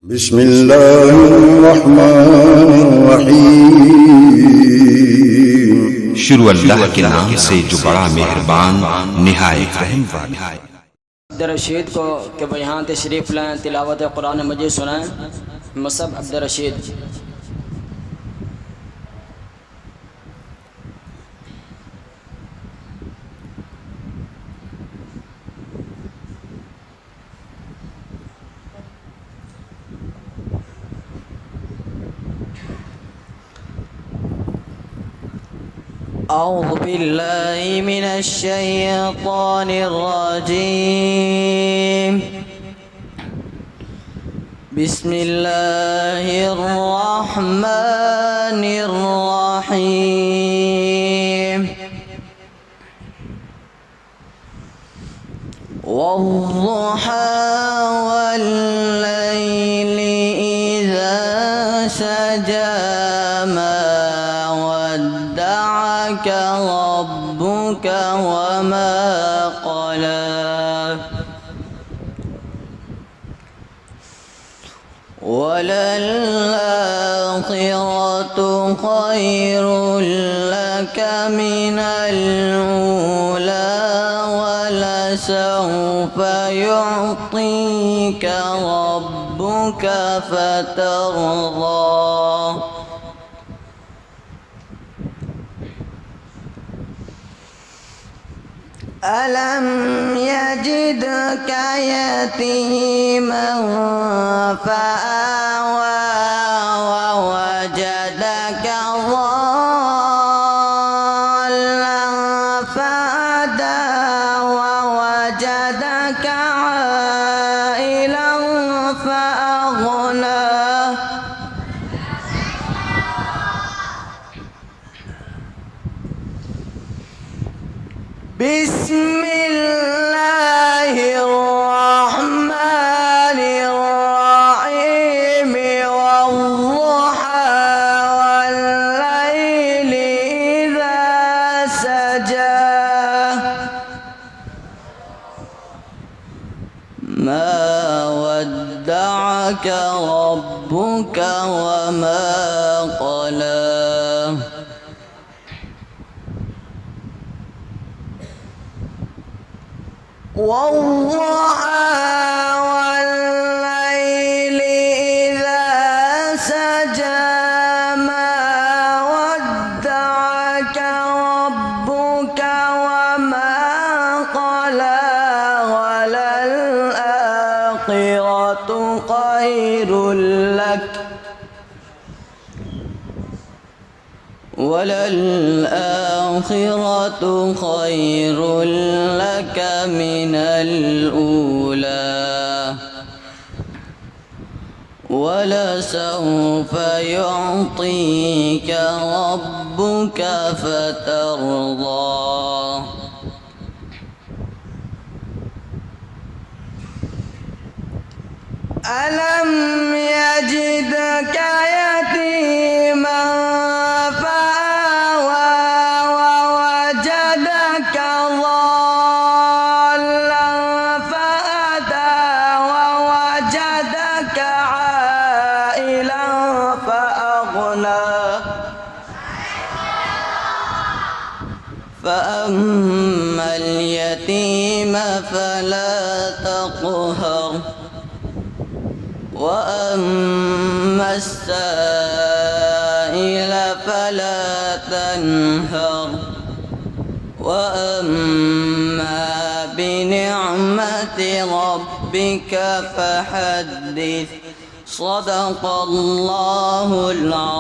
بسم الله الرحمن الرحیم شروع اللہ کے نام سے جو بڑا مہربان نہایت رحم والا ہے۔ عبدالرشید کو کہ وہ یہاں تشریف لائیں، تلاوت قرآن مجید سنائیں۔ مصعب عبدالرشید۔ أعوذ بالله من الشيطان الرجيم. بسم الله الرحمن الرحيم. والضحى والليل إذا سجى ربك وما قلى وللآخرة خير لك من الأولى ولسوف يعطيك ربك فترضى. ألم يجدك يتيما فآوى ووجدك ضالا فهدى ووجدك عائلا فأغنى. بسم الله الرحمن الرحيم. والضحى والليل إذا سجى ما ودعك ربك وما قلى. والضحى والليل إذا سجى ما ودعك ربك وما قلى وللآخرة خير لك من الأولى ولسوف يعطيك ربك فترضى. ألم يجدك يتيما فأما اليتيم فلا تقهر وأما السائل فلا تنهر وأما بنعمة ربك فحدث. صدق الله العظيم.